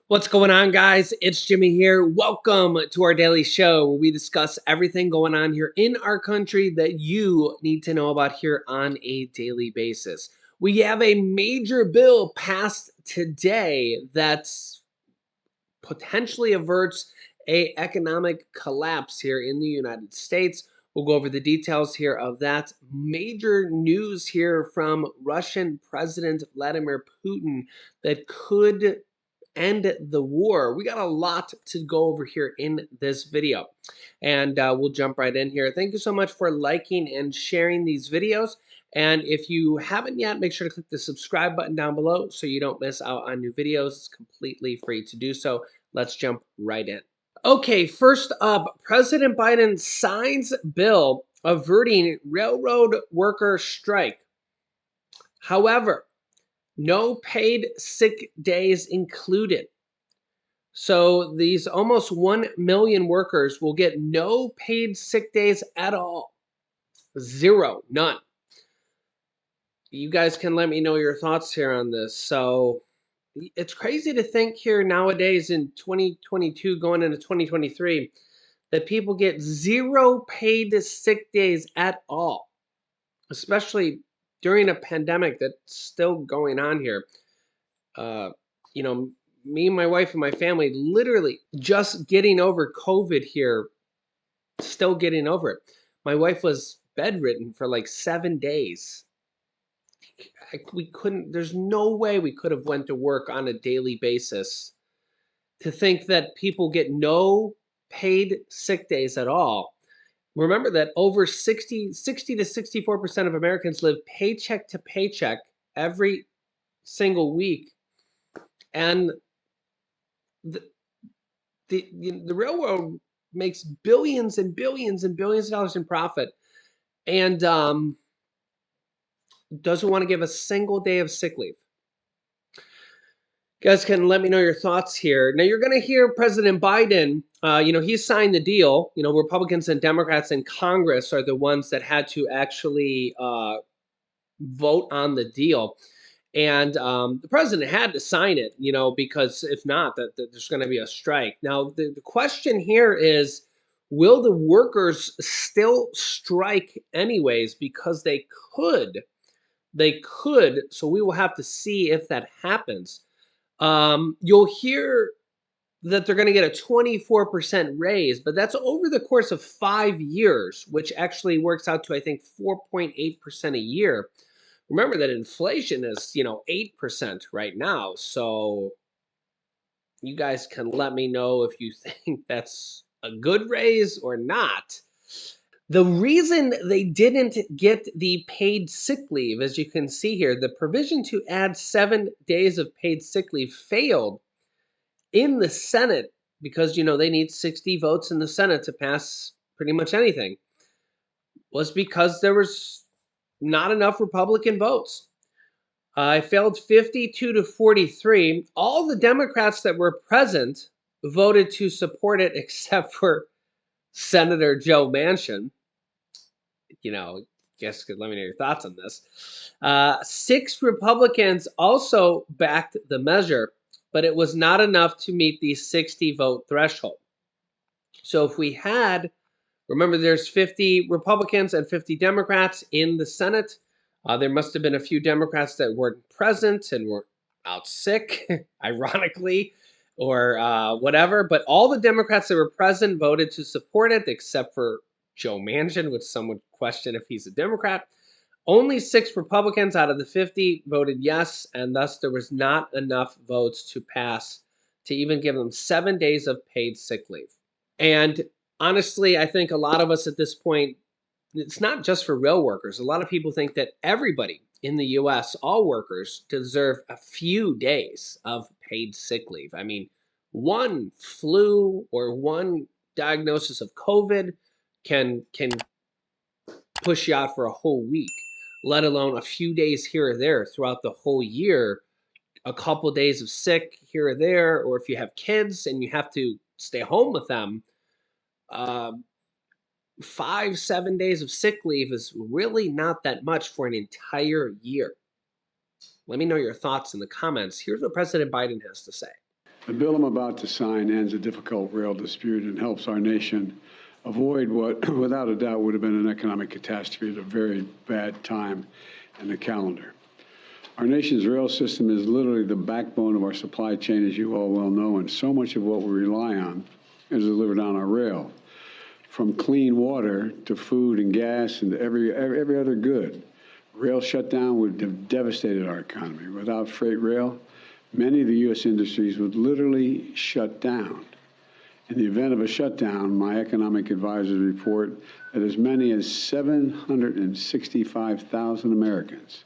What's going on, guys? It's Jimmy here. Welcome to our daily show where we discuss everything going on here in our country that you need to know about here on a daily basis. We have a major bill passed today that's potentially averts a economic collapse here in the United States. We'll go over the details here of that. Major news here from Russian President Vladimir Putin that could end the war. We got a lot to go over here in this video, and we'll jump right in here. Thank you so much for liking and sharing these videos. And if you haven't yet, make sure to click the subscribe button down below so you don't miss out on new videos. It's completely free to do so. Let's jump right in. Okay, first up, President Biden signs bill averting railroad worker strike. However, no paid sick days included. So these almost 1 million workers will get no paid sick days at all. Zero, none. You guys can let me know your thoughts here on this. So it's crazy to think here nowadays in 2022 going into 2023 that people get zero paid sick days at all, especially during a pandemic that's still going on here. Uh, you know, me and my wife and my family literally just getting over COVID here, still getting over it. My wife was bedridden for like 7 days. We couldn't, there's no way we could have went to work on a daily basis. To think that people get no paid sick days at all. Remember that over 60 to 64% of Americans live paycheck to paycheck every single week. And the, the railroad makes billions and billions and billions of dollars in profit, and doesn't want to give a single day of sick leave. You guys can let me know your thoughts here. Now, you're going to hear President Biden, he signed the deal. Republicans and Democrats in Congress are the ones that had to actually vote on the deal. And the president had to sign it, because if not, that there's going to be a strike. Now, the question here is, will the workers still strike anyways? Because they could. They could. So we will have to see if that happens. You'll hear that they're going to get a 24% raise, but that's over the course of 5 years, which actually works out to, I think, 4.8% a year. Remember that inflation is, 8% right now. So you guys can let me know if you think that's a good raise or not. The reason they didn't get the paid sick leave, as you can see here, the provision to add 7 days of paid sick leave failed in the Senate because, they need 60 votes in the Senate to pass pretty much anything, was because there was not enough Republican votes. I failed 52 to 43. All the Democrats that were present voted to support it except for Senator Joe Manchin. Guess could let me know your thoughts on this. 6 Republicans also backed the measure, but it was not enough to meet the 60 vote threshold. So if we had, remember there's 50 Republicans and 50 Democrats in the Senate. There must have been a few Democrats that weren't present and were out sick, ironically, or whatever. But all the Democrats that were present voted to support it, except for Joe Manchin, which some would question if he's a Democrat. Only 6 Republicans out of the 50 voted yes, and thus there was not enough votes to pass to even give them 7 days of paid sick leave. And honestly, I think a lot of us at this point, it's not just for rail workers. A lot of people think that everybody in the US, all workers, deserve a few days of paid sick leave. I mean, one flu or one diagnosis of COVID can push you out for a whole week, let alone a few days here or there throughout the whole year, a couple days of sick here or there, or if you have kids and you have to stay home with them, 5-7 days of sick leave is really not that much for an entire year. Let me know your thoughts in the comments. Here's what President Biden has to say. The bill I'm about to sign ends a difficult rail dispute and helps our nation avoid what, without a doubt, would have been an economic catastrophe at a very bad time in the calendar. Our nation's rail system is literally the backbone of our supply chain, as you all well know, and so much of what we rely on is delivered on our rail, from clean water to food and gas and every other good. Rail shutdown would have devastated our economy. Without freight rail, many of the U.S. industries would literally shut down. In the event of a shutdown, my economic advisors report that as many as 765,000 Americans,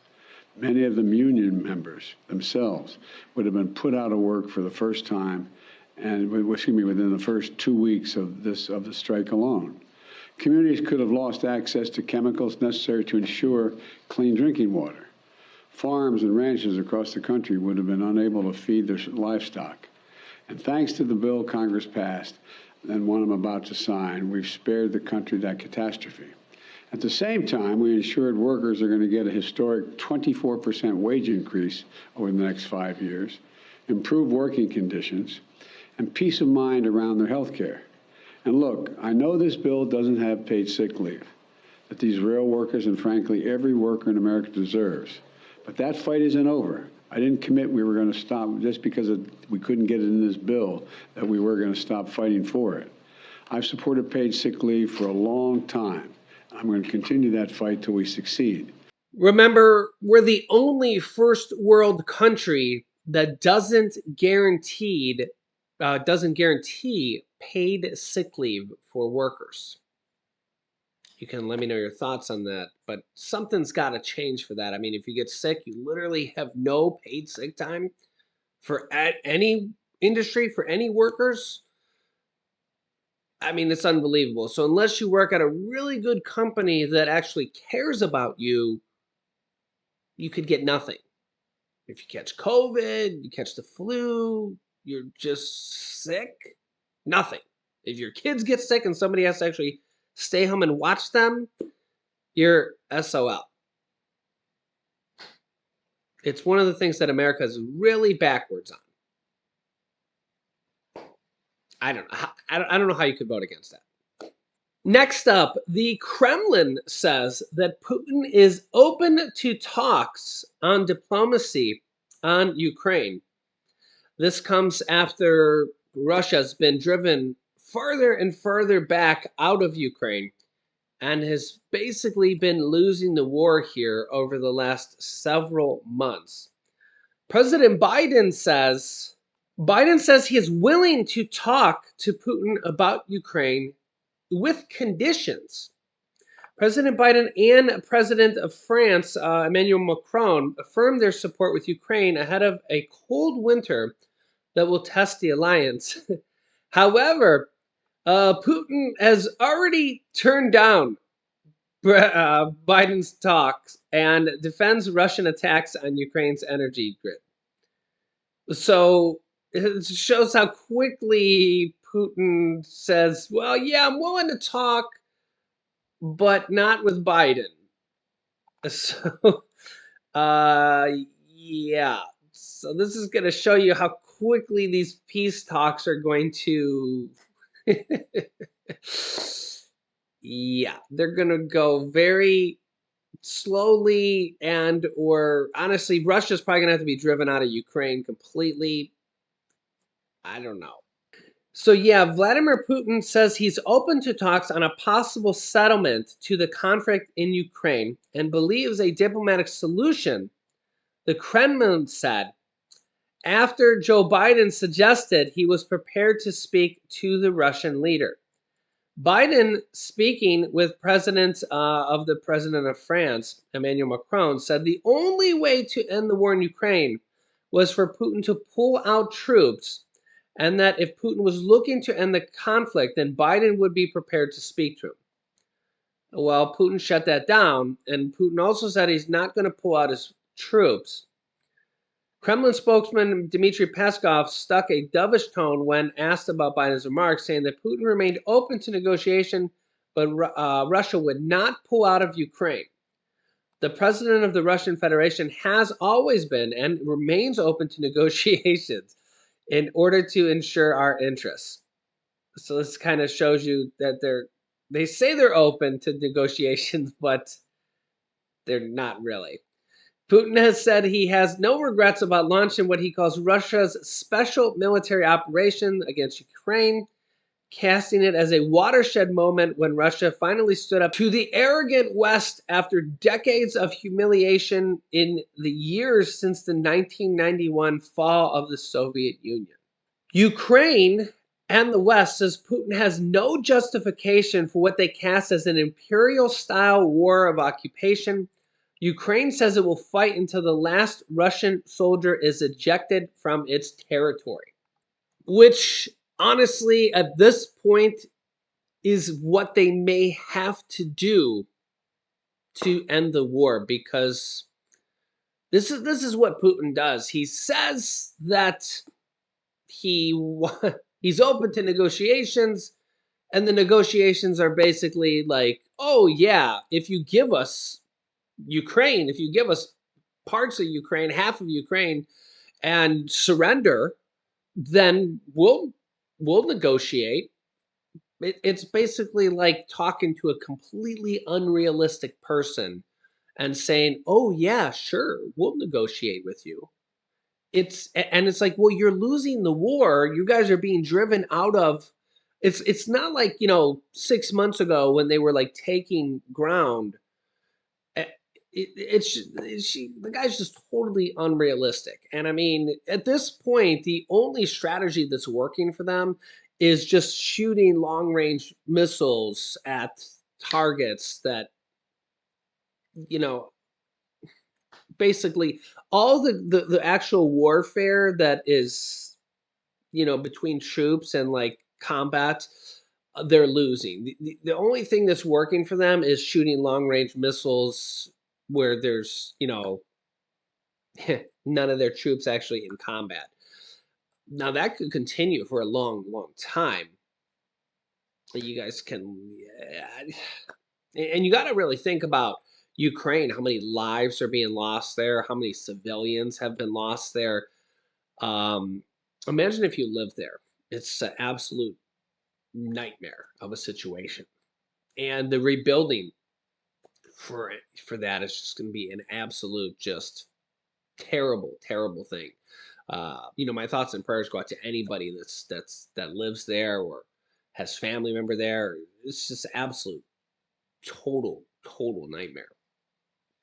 many of them union members themselves, would have been put out of work for the first time, and within the first 2 weeks of the strike alone. Communities could have lost access to chemicals necessary to ensure clean drinking water. Farms and ranches across the country would have been unable to feed their livestock. And thanks to the bill Congress passed, and one I'm about to sign, we've spared the country that catastrophe. At the same time, we ensured workers are going to get a historic 24% wage increase over the next 5 years, improved working conditions, and peace of mind around their health care. And look, I know this bill doesn't have paid sick leave that these rail workers and frankly every worker in America deserves. But that fight isn't over. I didn't commit we were going to stop just because we couldn't get it in this bill that we were going to stop fighting for it. I've supported paid sick leave for a long time. I'm going to continue that fight till we succeed. Remember, we're the only first world country that doesn't guarantee paid sick leave for workers. You can let me know your thoughts on that, but something's got to change for that. I mean, if you get sick, you literally have no paid sick time for any industry, for any workers. I mean, it's unbelievable. So unless you work at a really good company that actually cares about you, you could get nothing. If you catch COVID, you catch the flu, you're just sick, nothing. If your kids get sick and somebody has to actually stay home and watch them, you're SOL. It's one of the things that America is really backwards on. I don't know how you could vote against that. Next up, the Kremlin says that Putin is open to talks on diplomacy on Ukraine. This comes after Russia's been driven further and further back out of Ukraine and has basically been losing the war here over the last several months. President Biden says he is willing to talk to Putin about Ukraine with conditions. President Biden and President of France, Emmanuel Macron, affirmed their support with Ukraine ahead of a cold winter that will test the alliance. However, Putin has already turned down Biden's talks and defends Russian attacks on Ukraine's energy grid. So it shows how quickly Putin says, well, yeah, I'm willing to talk, but not with Biden. So, yeah. So this is going to show you how quickly these peace talks are going to... yeah, they're going to go very slowly, and or honestly, Russia's probably going to have to be driven out of Ukraine completely. I don't know. So yeah, Vladimir Putin says he's open to talks on a possible settlement to the conflict in Ukraine and believes a diplomatic solution, the Kremlin said, after Joe Biden suggested he was prepared to speak to the Russian leader. Biden, speaking with President of France, Emmanuel Macron, said the only way to end the war in Ukraine was for Putin to pull out troops, and that if Putin was looking to end the conflict, then Biden would be prepared to speak to him. Well, Putin shut that down, and Putin also said he's not going to pull out his troops. Kremlin spokesman Dmitry Peskov stuck a dovish tone when asked about Biden's remarks, saying that Putin remained open to negotiation, but Russia would not pull out of Ukraine. The president of the Russian Federation has always been and remains open to negotiations. in order to ensure our interests. So this kind of shows you that they say they're open to negotiations, but they're not really. Putin has said he has no regrets about launching what he calls Russia's special military operation against Ukraine, casting it as a watershed moment when Russia finally stood up to the arrogant West after decades of humiliation in the years since the 1991 fall of the Soviet Union. Ukraine and the West says Putin has no justification for what they cast as an imperial-style war of occupation. Ukraine says it will fight until the last Russian soldier is ejected from its territory, which honestly, at this point, is what they may have to do to end the war, because this is what Putin does. He says that he he's open to negotiations, and the negotiations are basically like, oh yeah, if you give us Ukraine, if you give us parts of Ukraine, half of Ukraine, and surrender, then we'll negotiate. It's basically like talking to a completely unrealistic person and saying, "Oh yeah, sure, we'll negotiate with you." It's like, well, you're losing the war. You guys are being driven out of. It's not like 6 months ago when they were like taking ground. Eh, the guy's just totally unrealistic. And I mean, at this point, the only strategy that's working for them is just shooting long range missiles at targets that, you know, basically all the actual warfare that is, between troops and like combat, they're losing. The only thing that's working for them is shooting long range missiles where there's, none of their troops actually in combat. Now that could continue for a long, long time. You guys can, yeah. And you got to really think about Ukraine. How many lives are being lost there? How many civilians have been lost there? Um, Imagine if you lived there. It's an absolute nightmare of a situation, and the rebuilding for that is just going to be an absolute just terrible, terrible thing. My thoughts and prayers go out to anybody that lives there or has family member there. It's just absolute total, total nightmare.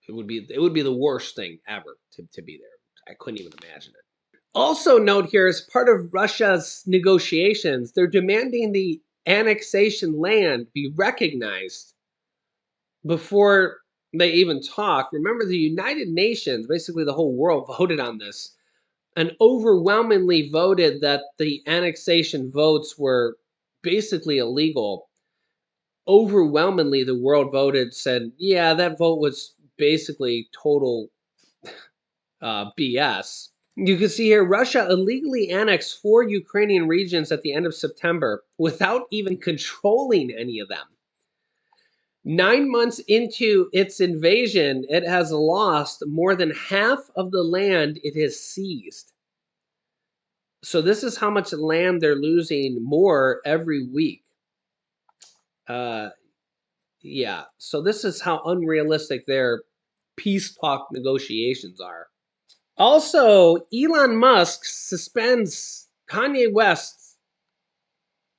It would be the worst thing ever to be there. I couldn't even imagine it. Also note here, as part of Russia's negotiations, they're demanding the annexation land be recognized before they even talk. Remember, the United Nations, basically the whole world, voted on this and overwhelmingly voted that the annexation votes were basically illegal. Overwhelmingly, the world voted, said, yeah, that vote was basically total BS. You can see here Russia illegally annexed 4 Ukrainian regions at the end of September without even controlling any of them. 9 months into its invasion, it has lost more than half of the land it has seized. So this is how much land they're losing more every week. Yeah, so this is how unrealistic their peace talk negotiations are. Also, Elon Musk suspends Kanye West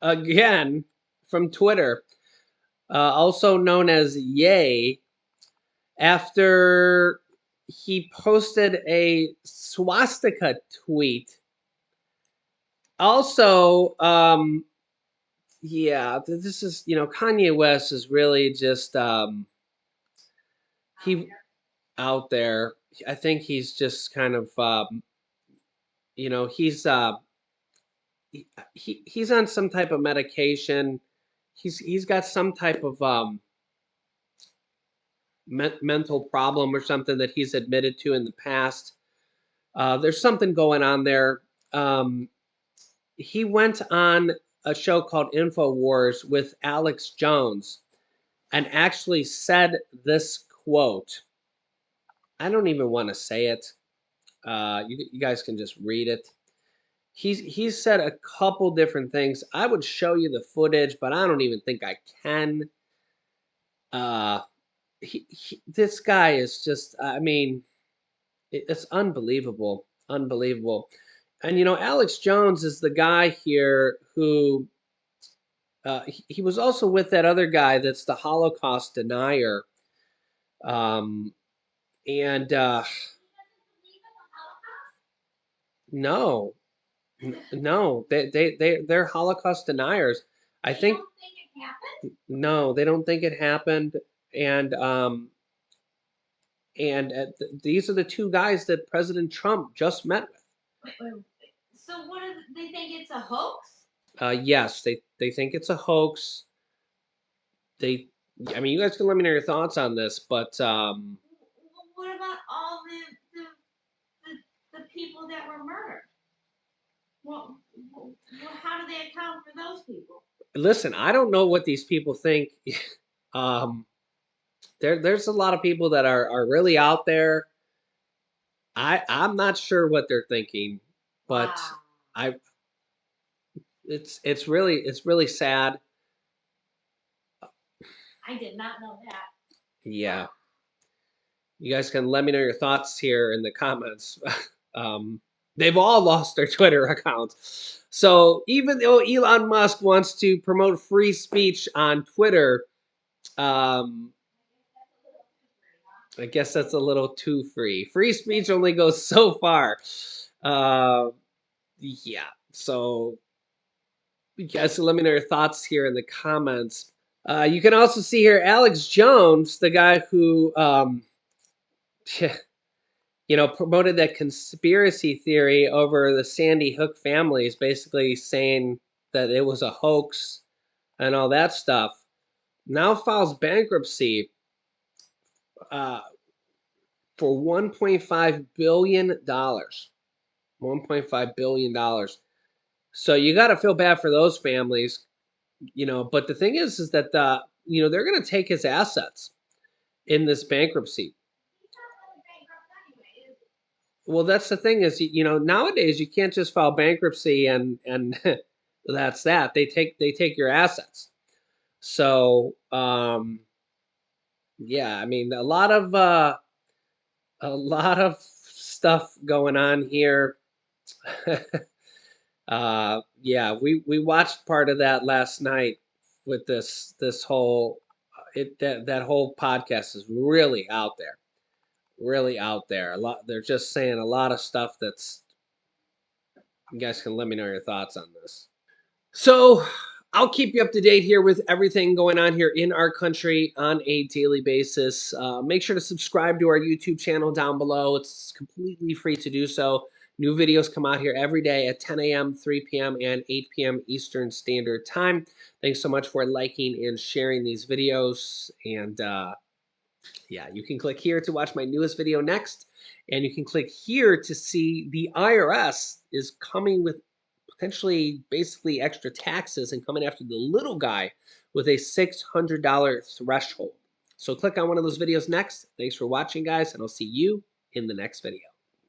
again from Twitter, also known as Ye, after he posted a swastika tweet. Also, yeah, this is, Kanye West is really just he out there. I think he's just kind of he's he's on some type of medication. He's got some type of mental problem or something that he's admitted to in the past. There's something going on there. He went on a show called InfoWars with Alex Jones and actually said this quote. I don't even want to say it. You guys can just read it. he's said a couple different things. I would show you the footage, but I don't even think I can. Uh, this guy is just, I mean, it's unbelievable, unbelievable. And Alex Jones is the guy here who he was also with that other guy that's the Holocaust denier. Um, and no, no, they're Holocaust deniers. I think no, they don't think it happened. And these are the two guys that President Trump just met with. So what do they think it's a hoax? Yes, they think it's a hoax. I mean, you guys can let me know your thoughts on this, but What about all the people that were murdered? Well, how do they account for those people? listen, I don't know what these people think. um, there's a lot of people that are really out there. I'm not sure what they're thinking, but Wow. I it's really sad. I did not know that. Yeah. You guys can let me know your thoughts here in the comments. They've all lost their Twitter accounts. So even though Elon Musk wants to promote free speech on Twitter, um, I guess that's a little too free. Free speech only goes so far. Yeah. So you guys can let me know your thoughts here in the comments. You can also see here Alex Jones, the guy who promoted that conspiracy theory over the Sandy Hook families, basically saying that it was a hoax and all that stuff, now files bankruptcy uh, for $1.5 billion. $1.5 billion. So you got to feel bad for those families, but the thing is that, they're going to take his assets in this bankruptcy. Well, that's the thing is, nowadays you can't just file bankruptcy and that's that. They take your assets. So, yeah, I mean, a lot of stuff going on here. Yeah, we watched part of that last night with this whole that whole podcast is really out there. Really out there. A lot they're just saying a lot of stuff that's you guys can let me know your thoughts on this. So I'll keep you up to date here with everything going on here in our country on a daily basis. Make sure to subscribe to our YouTube channel down below. It's completely free to do so. New videos come out here every day at 10 a.m., 3 p.m., and 8 p.m. Eastern Standard Time. Thanks so much for liking and sharing these videos. And yeah, you can click here to watch my newest video next. And you can click here to see the IRS is coming with potentially basically extra taxes and coming after the little guy with a $600 threshold. So click on one of those videos next. Thanks for watching, guys, and I'll see you in the next video.